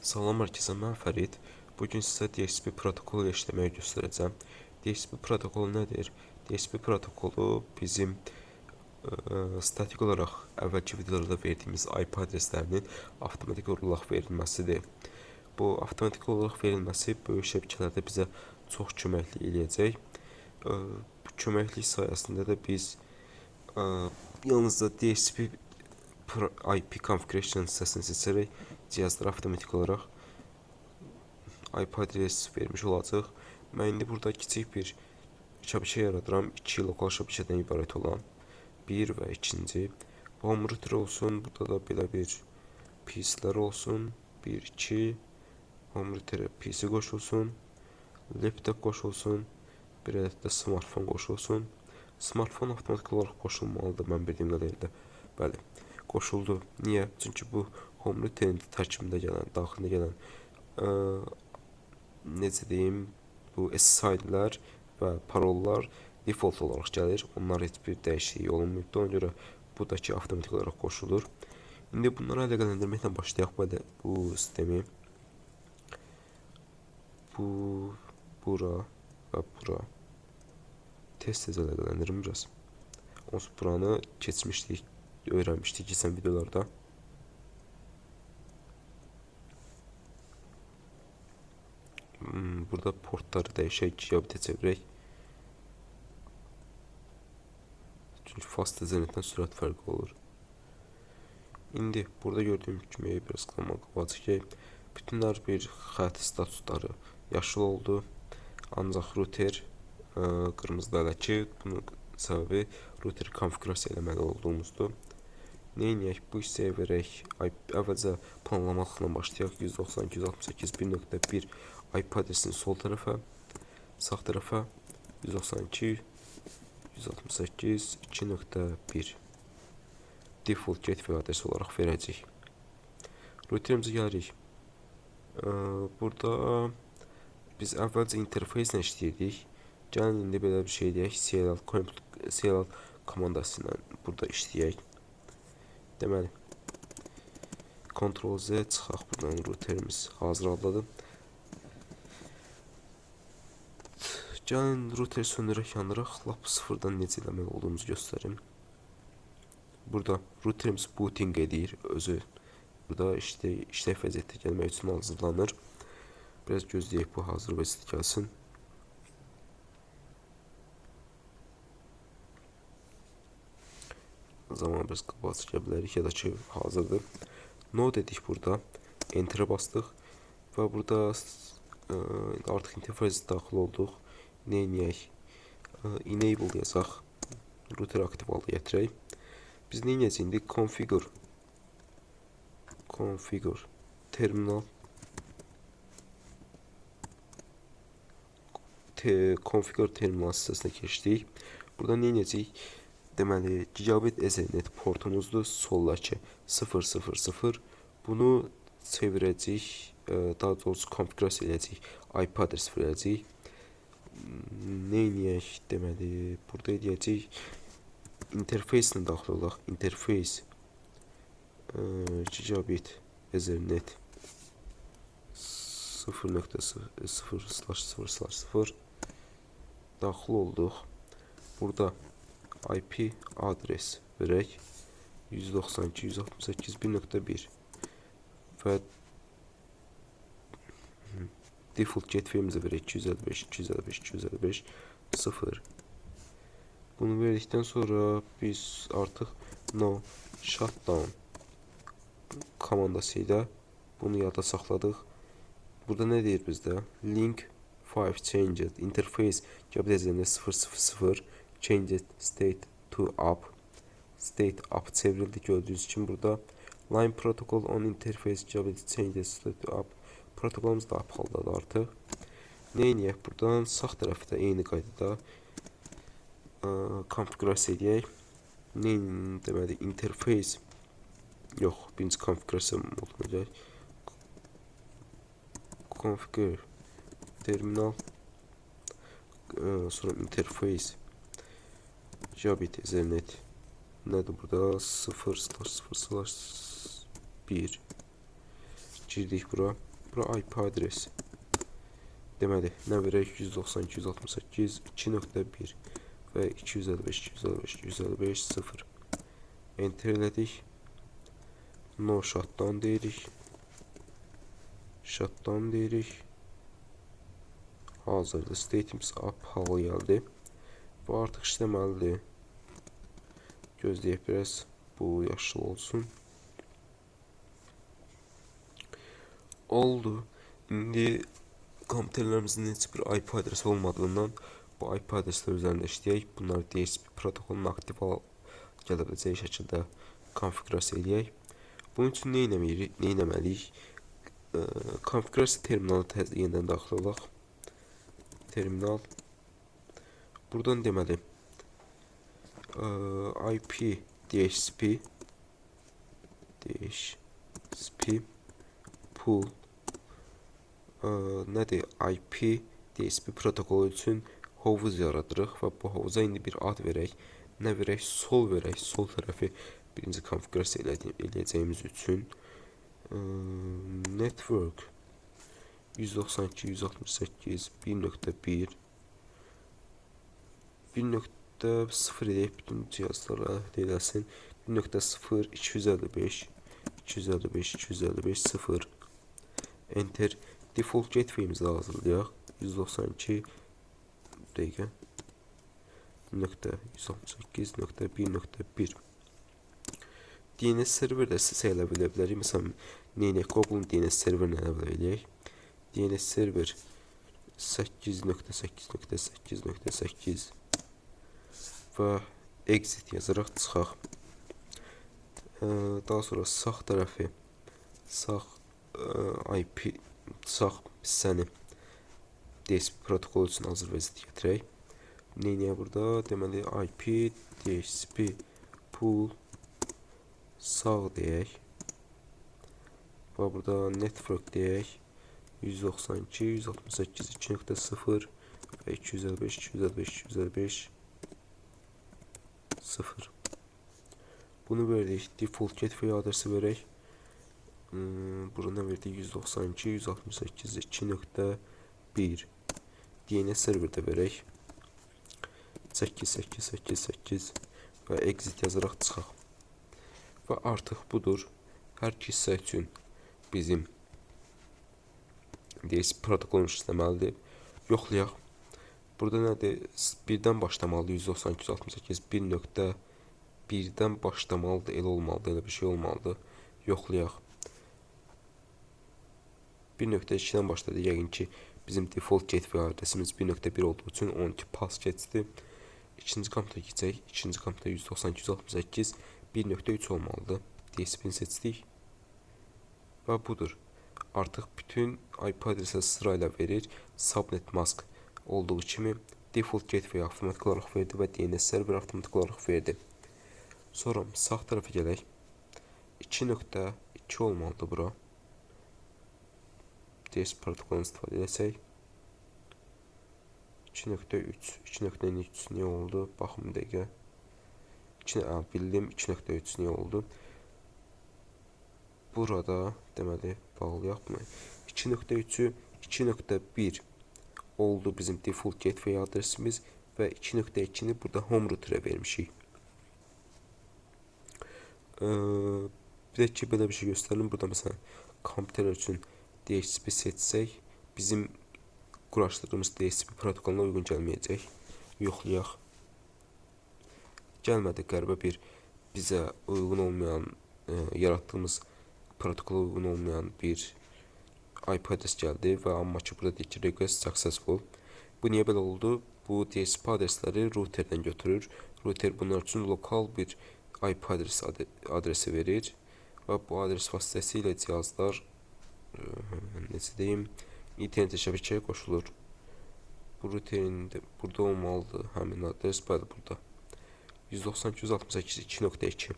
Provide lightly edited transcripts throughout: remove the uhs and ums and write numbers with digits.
Salam herkese, mən Fərid. Bugün sizə DHCP protokolu ilə işləməyi göstərəcəm. DHCP protokolu nədir? DHCP protokolu bizim statik olaraq əvvəlki videolarda verdiyimiz IP adreslərinin avtomatik olaraq verilməsidir. Bu avtomatik olaraq verilməsi böyük şəbəkələrdə bizə çox köməklik eləyəcək. Bu köməklik sayəsində də biz yalnızca DHCP IP configuration hissəsini seçərək cihazlara avtomatik olaraq IP adres vermiş olacaq. Mən indi burada kiçik bir şəbəkə yaradıram. 2 lokal şəbəkədən ibarət olan 1 və 2-ci. Home router olsun. Burada da belə bir PC-lər olsun. 1, 2. Home routerə PC qoşulsun. Laptop qoşulsun. Bir ədəd də smartphone qoşulsun. Smartphone avtomatik olaraq qoşulmalıdır mən bildiyim qədərilə. Bəli, qoşuldu. Niyə? Çünki bu home routerin tərkibində gələn, daxilində gələn necə deyim, bu SSID-lər və parollar default olaraq gəlir. Onlar heç bir dəyişiklik olunmayıbdır. Ona görə bu da ki avtomatik olaraq qoşulur. İndi bunları əlaqələndirməklə başlayaq bu sistemi. Bura və bura tez-tez əlaqələndirim biraz. Onsuz buranı keçmişdik, öyrənmişdik keçən videolarda. Burada portları dəyişək, gigabitə çevirək. Çünki fast internetdən sürət fərqi olur. İndi burada gördüyüm kimi biraz qabacaq. Bütünlər bir xətt statusları yaşıl oldu. Ancaq router qırmızı hələ ki, bunun səbəbi router konfigurasiya eləməli olduğumuzdur. Neyniyək? Bu hissəyə verək. Əvvəlcə planlamaqla başlayaq. 192.168.1 IP adresinin sol tərəfə, sağ tərəfə 192.168.2.1 default gateway adresi olaraq verəcək. Routerimizə gəlirik. Burada biz əvvəlcə interfeyslə işləyirdik. Gəlin indi belə bir şey deyək. CLL komandası ilə burada işləyək. Deməli, Ctrl-Z çıxaq buradan, routerimiz hazır haldadır. Gəlin router söndürək, yandıraq, lap sıfırdan necə eləmək olduğumuzu göstərim. Burada routerimiz booting edir, özü burada işlək vəziyyətə gəlmək üçün hazırlanır. Biraz gözləyək, bu hazır vəziyyətə gəlsin. Zaman biraz qabağa çıxa bilərik, ya da ki hazırdır. No dedik burada, enter'ə bastıq və burada artıq interfeysə daxil olduq. Neyniyək? Enable yazaq, router aktiv halda gətirək. Biz neyniyəcək indi? Configure terminal configure terminal hissəsinə keçdik. Burada neyniyəcək? Deməli, gigabit Ethernet portumuzdur, soldakı 000. Bunu çevirəcək, daha doğrusu konfigurasiya edəcək, IP adres verəcək. Neyniyək? Deməli, burada edəcək, interfeysinə daxil olaq, interfeys gigabit Ethernet 0.0/0/0 daxil olduq. Burada IP adres verək 192.168.1 və default gateway'imizə verək 255.255.255.0. Bunu verdikdən sonra biz artıq no shutdown komandası ilə bunu yada saxladıq. Burada nə deyir bizdə? Link 5 changed interface gigabit Ethernet 0.0 changed state to up. State up çevrildi, gördüyünüz kimi burada. Line protocol on interface gigabit changed state to up. Protokolumuz da up haldadır artıq. Neyniyək? Buradan sağ tərəfdə eyni qaydada konfigurasiya edək. Deməli, interface yox, birinci konfigurasiya moduna gələk. Configure terminal sonra interface gigabit Ethernet nədir burada? 0/0/1 girdik bura. Bura IP adresi. Deməli, nə verək? 192.168.2.1 və 255.255.255.0. Enter elədik. No shutdown deyirik. Shutdown deyirik. Hazırda status up halı gəldi. Bu artıq işləməlidir. Gözləyək biraz. Bu yaşıl olsun. Oldu. İndi kompüterlərimizin heç bir IP adresi olmadığından bu IP adreslər üzərində işləyək. Bunları DHCP protokolunun aktiv gələ biləcəyi şəkildə konfigurasiya edək. Bunun üçün nə etməliyik? Konfigurasiya terminalı yenidən daxil olaq. Terminal. Buradan deməli IP DHCP pool nədir? IP DHCP protokolu üçün hovuz yaradırıq və bu hovuza indi bir ad verək. Nə verək? Sol verək. Sol tərəfi birinci konfigurasiya eləyəcəyimiz üçün network 192.168.1.1 1.0 edək, bütün cihazlara eləsin. 1.0 255.255.255.0 enter. Default gateway'imizi hazırlayaq. 192 dəqiqə 168.1.1 DNS serverdə siz əlavə edə bilərik. Məsələn, Google'un DNS serverini əlavə edək. DNS server 8.8.8.8 və exit yazaraq çıxaq. Daha sonra sağ tərəfi, sağ IP, sağ hissəni DHCP protokolu üçün hazır vəziyyətə gətirək. Neyinəyə burada? Deməli, IP DHCP pool sağ deyək. Və burada network deyək. 192.168.2.0 və 255.255.255.0. Bunu verdik. Default gateway adresi verək. Burada verdik? 192.168.2.1 DNS serverdə verək. 8888 və exit yazaraq çıxaq. Və artıq budur. Hər iki hissə üçün bizim DHCP protokolunu işləməlidir. Yoxlayaq. Burada nədir? Birdən başlamalıdır. 192.168 1.1-dən başlamalıdır. Elə olmalıdır. Elə bir şey olmalıdır. Yoxlayaq. 1.2-dən başladı. Yəqin ki, bizim default gateway adresimiz 1.1 olduğu üçün 12 pas keçdi. İkinci kompüterə keçək. İkinci kompüter 192.168 1.3 olmalıdır. DHCP-ni seçdik. Və budur. Artıq bütün IP adresləri sırayla verir. Subnet mask olduğu kimi default gateway avtomatik olaraq verdi və DNS server avtomatik olaraq verdi. Sonra sağ tərəfə gələk. 2.2 olmalıdır bura. DHCP protokolunu istifadə edəcək. 2.3 2.3 niyə oldu? Baxın bir dəqiqə. Bildim 2.3 niyə oldu? Burada deməli bağlayaq bunu. 2.3'ü 2.1 oldu bizim default gateway adresimiz və 2.2'ni burada home router'a vermişik. Bir də ki, belə bir şey göstərelim. Burada məsələn kompüterlər üçün DHCP seçsək, bizim quraşdırdığımız DHCP protokoluna uyğun gəlməyəcək. Yoxlayaq. Gəlmədi, qəribə bir bizə uyğun olmayan, yaratdığımız protokola uyğun olmayan bir IP adres gəldi və amma ki, burada deyir ki, request successful. Bu niyə belə oldu? Bu DHCP adresləri routerdən götürür. Router bunlar üçün lokal bir IP adresi verir və bu adres vasitəsilə cihazlar necə deyim, internet şəbəkəyə qoşulur. Bu routerin də burada olmalıdır həmin adres, bəli burada. 192.168.2.2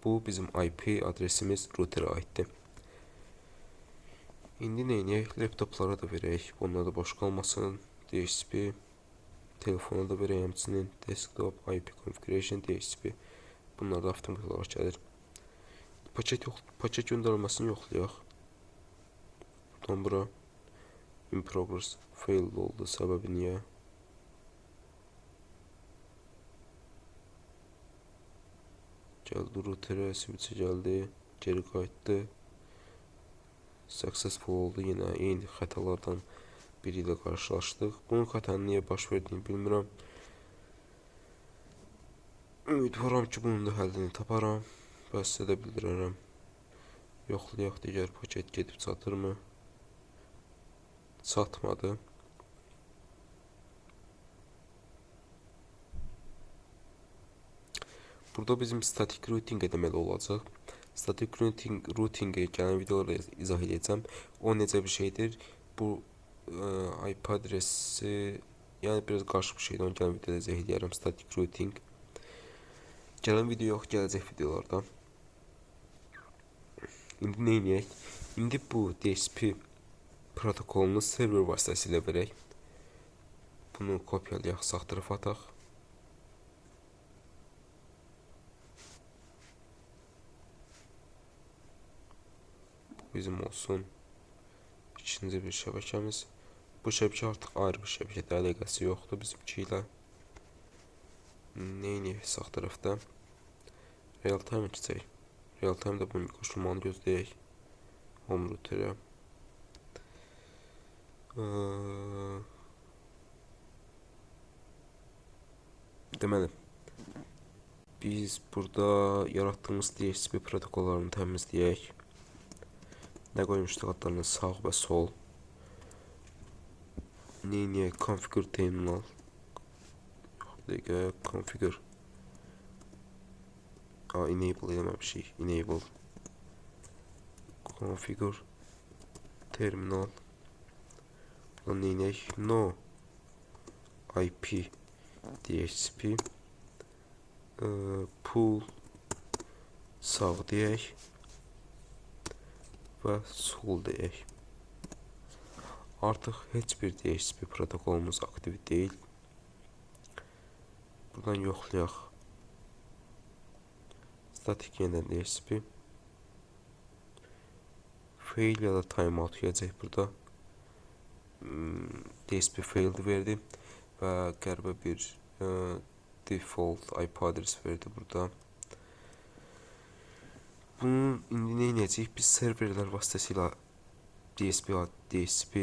bu bizim IP adresimiz routerə aiddir. İndi neyiniyək? Laptoplara da verək. Bunlar da boş qalmasın. DHCP telefona da verək həmçinin. Desktop, IP configuration, DHCP. Bunlar da avtomatik olaraq gəlir. Paket göndərilməsini yoxlayaq. buradan bura. In progress failed oldu. Səbəbi niyə? Gəldi routerə, switch'e gəldi, geri qayıtdı. Successful oldu, yenə eyni xətalardan biri ilə qarşılaşdıq. Bunun xətanın niyə baş verdiyini bilmirəm. Ümidvaram ki, bunun da həllini taparam və sizə də bildirərəm. Yoxlayaq, digər paket gedib çatırmı? Çatmadı. Burada bizim static routing deməli olacaq. Static routing'e gələn videolarda izah edəcəm. O necə bir şeydir? Bu IP adresi, yəni biraz qarışıq bir şeydir. Onu gələn videoda izah edərəm. Static routing. Gələn video yox, gələcək videolarda. İndi nə edək? İndi bu DHCP protokolunu server vasitəsilə verək. Bunu kopyalayaq, sağ tərəfə ataq. Bizim olsun ikinci bir şəbəkəmiz. Bu şəbəkə artıq ayrı bir şəbəkədir, əlaqəsi yoxdur bizimki ilə. Neyini sağ tərəfdə? Real time keçək. Real time da bunun qoşulmanı gözləyək. Home routerə. Deməli, biz burada yaratdığımız DHCP protokollarını təmizləyək. Nə qoymuşduq adlarını? Sağ və sol. Neyini? Configure terminal. Yox, configure. Enable eləməmişik. Enable. Configure terminal. Buradan neyinək? No IP DHCP pool sağ deyək və sol deyək. Artıq heç bir DHCP protokolumuz aktiv deyil. Buradan yoxlayaq. Static yeniden DHCP. Fail ya da timeout gələcək burada. DHCP failed verdi və qəribə bir default IP adres verdi burada. Bunun indi nə edəcəyik? Biz serverlər vasitəsilə DHCP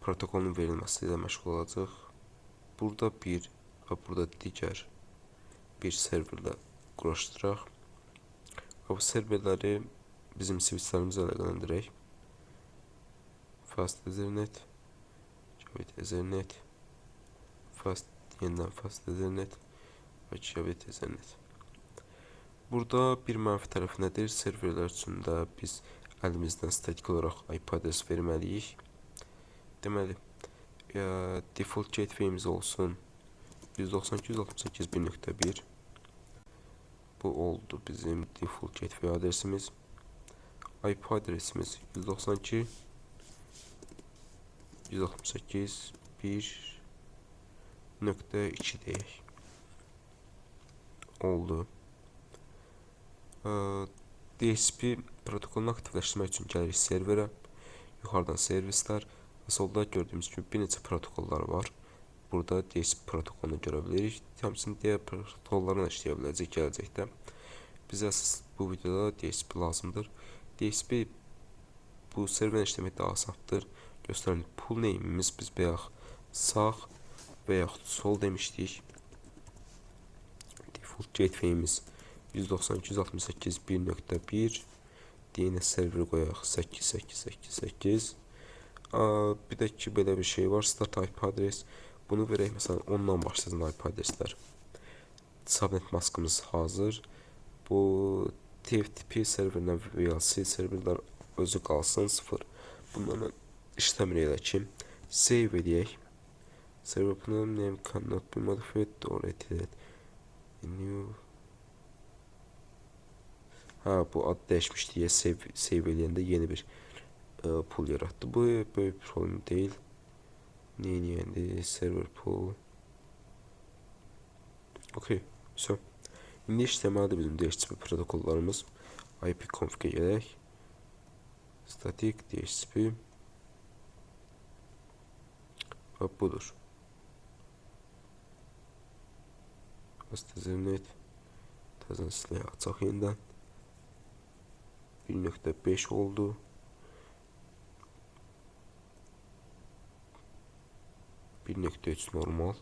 protokolunun verilməsi ilə məşğul olacaq. Burada bir və burada digər bir serverlə quraşdıraq. Bu serverləri bizim switchlərimizlə əlaqələndirək. Fast Ethernet, Gigabit Ethernet, yeniden Fast Ethernet və Gigabit Ethernet. Burada bir mənfi tərəf nədir? Serverlər üçün də biz əlimizdən statik olaraq IP adres verməliyik. Deməli, default gateway'imiz olsun 192.168.1.1. Bu oldu bizim default gateway adresimiz. IP adresimiz 192.168.1.2 deyək. Oldu. DHCP protokolunu aktivləşdirmək üçün gəlirik serverə. Yuxarıdan servislər və solda gördüyümüz kimi bir neçə protokollar var. Burada DHCP protokolunu görə bilirik. Həmçinin digər protokollarla işləyə biləcək gələcəkdə. Bizə bu videoda DHCP lazımdır. DHCP bu serverlə işləmək daha asandır. Göstərilir pool name'imiz biz bayaq sağ və yaxud sol demişdik. Default gateway'imiz 192.168.1.1. DNS server qoyaq 8888. Bir də ki belə bir şey var, start IP adres. Bunu verək, məsələn 10-dan başlayacaq IP adreslər. Subnet maskımız hazır. Bu TFTP serverlə VLC serverlər özü qalsın 0. Bunlarla işləmir elə ki. Save edək. Server name cannot be modified or edited. New. Bu ad dəyişmiş deyə save eləyəndə yeni bir pool yarattı. Bu böyük bir problem deyil. Neyini server pool. Okey. So. İndi işləməlidir bizim DHCP protokollarımız. IP config gələk. Static DHCP və budur. Azternet təzən silək açaq yenidən. 1.5 oldu. Bir nöqtə 3 normal.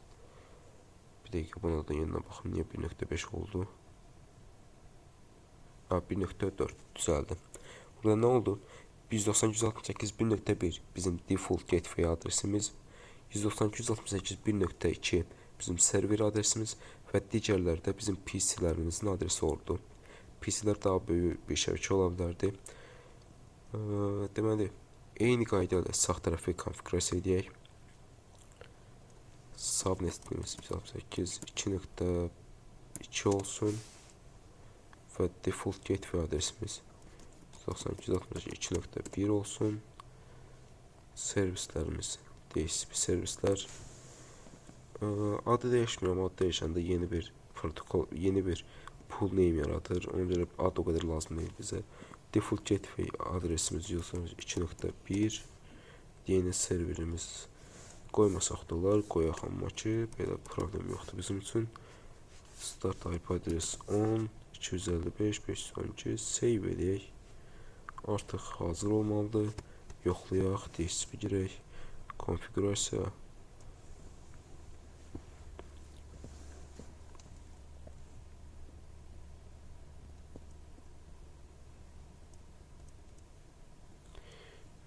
Bir dəqiqə buna da yenidən baxım, niyə 1.5 oldu? 1.4 düzəldi. Burada nə oldu? 192.168.1 bizim default gateway adresimiz, 192.168.1.2 bizim server adresimiz və digərləri də bizim PC-lerimizin adresi oldu. PC-lər daha böyük bir şəbəkə ola bilərdi. Deməli, eyni qayda ilə sağ tərəfi konfigurasiya edək. Subnetimiz 168.2 olsun və default gateway adresimiz 192.2.1 olsun. Servislərimiz DHCP servislər. Adı dəyişmirəm, adı dəyişəndə yeni bir protokol, yeni bir pool name yaradır. Ona görə ad o qədər lazım deyil bizə. Default gateway adresimiz 192.1. Yeni serverimiz qoymasaq da olar, qoyaq amma ki, belə problem yoxdur bizim üçün. Start IP adres 10 255 512 save edək. Artıq hazır olmalıdır. Yoxlayaq, DHCP girək, konfigurasiya.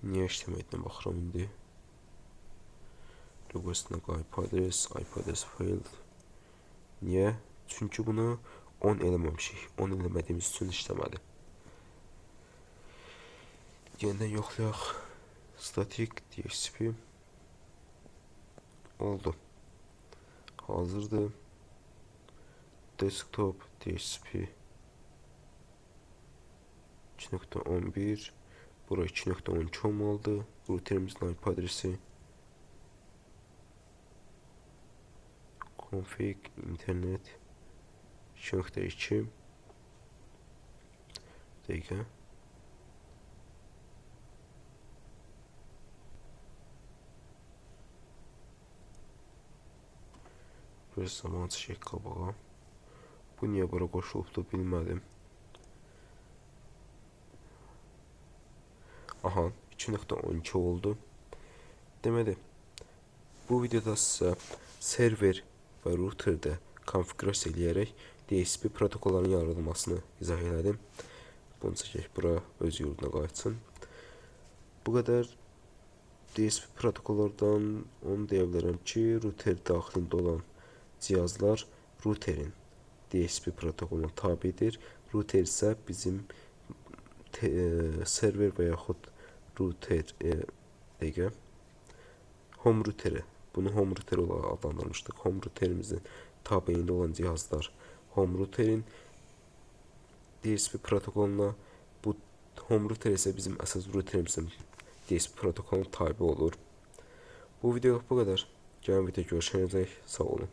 Niyə işləməkdən baxıram indi? Request-nə IP adres failed. Niyə? Çünki bunu 10 eləməmişik. 10 eləmədiyimiz üçün işləmədi. Yenidən yoxlayaq. Static DHCP oldu. Hazırdır. Desktop DHCP 2.11. Bura 2.12 olmalıdır. Routerimizin IP adresi. Config internet 2.2. Dəqiqə. Bir zaman çək qabağa. Bu niyə bura qoşulubdu bilmədim. Aha, 2.12 oldu. Deməli, bu videoda sizə server və routerdə konfigurasiya eləyərək DHCP protokollarının yaradılmasını izah elədim. Bunu çəkək, bura öz yurduna qayıtsın. Bu qədər DHCP protokollardan onu deyə bilərəm ki, router daxilində olan cihazlar routerin DHCP protokoluna tabidir. Router isə bizim server və yaxud router home routeri. Bunu home router olaraq adlandırmışdıq. Home routerimizin tabeyində olan cihazlar home routerin DHCP protokoluna, bu home router isə bizim əsas routerimizin DHCP protokoluna tabi olur. Bu videoluk bu qədər. Gələn videoda görüşənəcək. Sağ olun.